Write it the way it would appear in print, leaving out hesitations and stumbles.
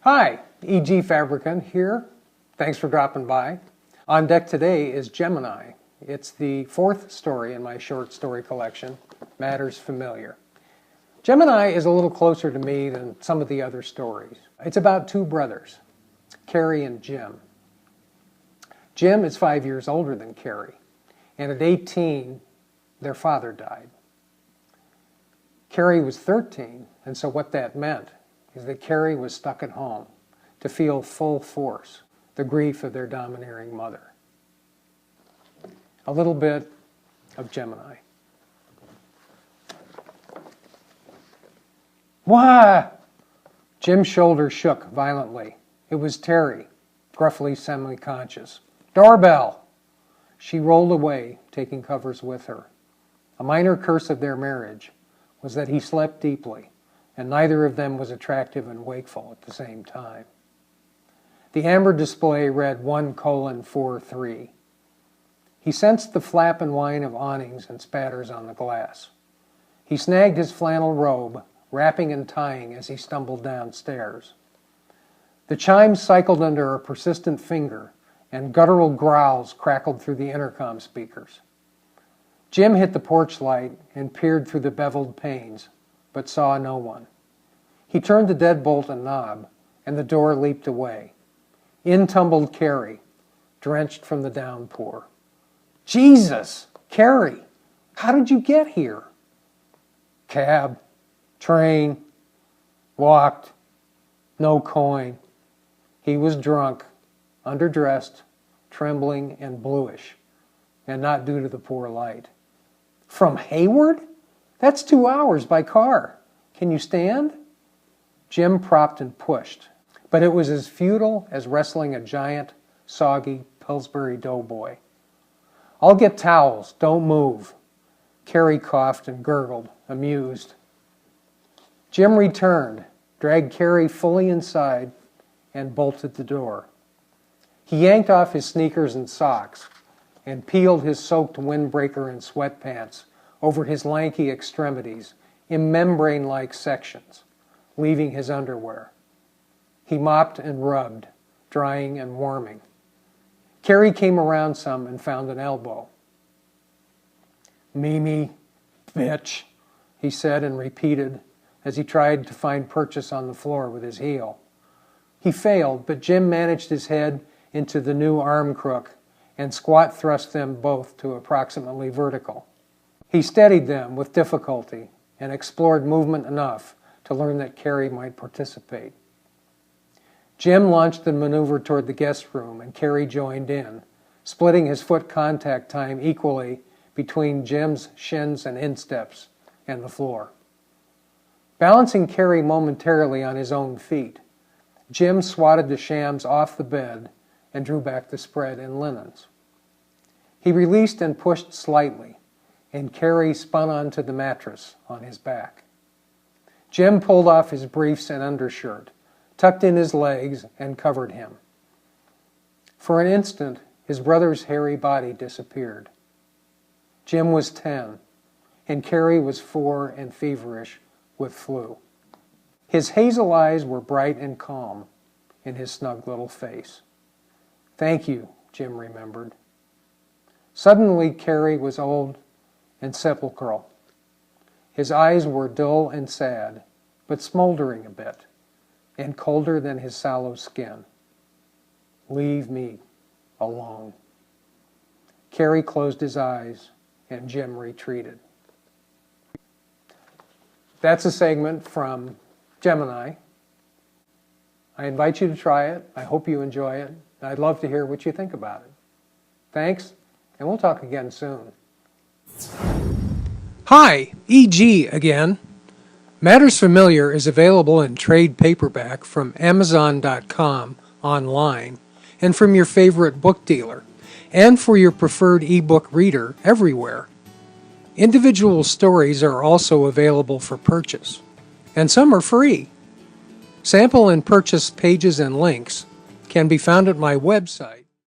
Hi, E.G. Fabricant here. Thanks for dropping by. On deck today is Gemini. It's the fourth story in my short story collection, Matters Familiar. Gemini is a little closer to me than some of the other stories. It's about two brothers, Cary and Jim. Jim is 5 years older than Cary, and at 18, their father died. Cary was 13, and so what that meant is that Cary was stuck at home to feel full force the grief of their domineering mother. A little bit of Gemini. Why? Jim's shoulder shook violently. It was Terry, gruffly semi-conscious. Doorbell! She rolled away, taking covers with her. A minor curse of their marriage was that he slept deeply, and neither of them was attractive and wakeful at the same time. The amber display read 1:43. He sensed the flap and whine of awnings and spatters on the glass. He snagged his flannel robe, wrapping and tying as he stumbled downstairs. The chimes cycled under a persistent finger, and guttural growls crackled through the intercom speakers. Jim hit the porch light and peered through the beveled panes, but saw no one. He turned the deadbolt and knob, and the door leaped away. In tumbled Cary, drenched from the downpour. Jesus! Cary! How did you get here? Cab. Train. Walked. No coin. He was drunk, underdressed, trembling, and bluish, and not due to the poor light. From Hayward? That's 2 hours by car. Can you stand? Jim propped and pushed, but it was as futile as wrestling a giant, soggy Pillsbury doughboy. I'll get towels, don't move. Cary coughed and gurgled, amused. Jim returned, dragged Cary fully inside, and bolted the door. He yanked off his sneakers and socks, and peeled his soaked windbreaker and sweatpants over his lanky extremities in membrane-like sections, leaving his underwear. He mopped and rubbed, drying and warming. Cary came around some and found an elbow. Mimi, bitch, he said and repeated as he tried to find purchase on the floor with his heel. He failed, but Jim managed his head into the new arm crook and squat thrust them both to approximately vertical. He steadied them with difficulty and explored movement enough to learn that Cary might participate. Jim launched the maneuver toward the guest room, and Cary joined in, splitting his foot contact time equally between Jim's shins and insteps and the floor. Balancing Cary momentarily on his own feet, Jim swatted the shams off the bed and drew back the spread and linens. He released and pushed slightly, and Cary spun onto the mattress on his back. Jim pulled off his briefs and undershirt, tucked in his legs, and covered him. For an instant, his brother's hairy body disappeared. Jim was 10, and Cary was 4 and feverish with flu. His hazel eyes were bright and calm in his snug little face. Thank you, Jim remembered. Suddenly, Cary was old and sepulchral. His eyes were dull and sad, but smoldering a bit, and colder than his sallow skin. Leave me alone. Cary closed his eyes, and Jim retreated. That's a segment from Gemini. I invite you to try it. I hope you enjoy it. I'd love to hear what you think about it. Thanks, and we'll talk again soon. Hi, E.G. again. Matters Familiar is available in trade paperback from Amazon.com online and from your favorite book dealer, and for your preferred ebook reader everywhere. Individual stories are also available for purchase, and some are free. Sample and purchase pages and links can be found at my website,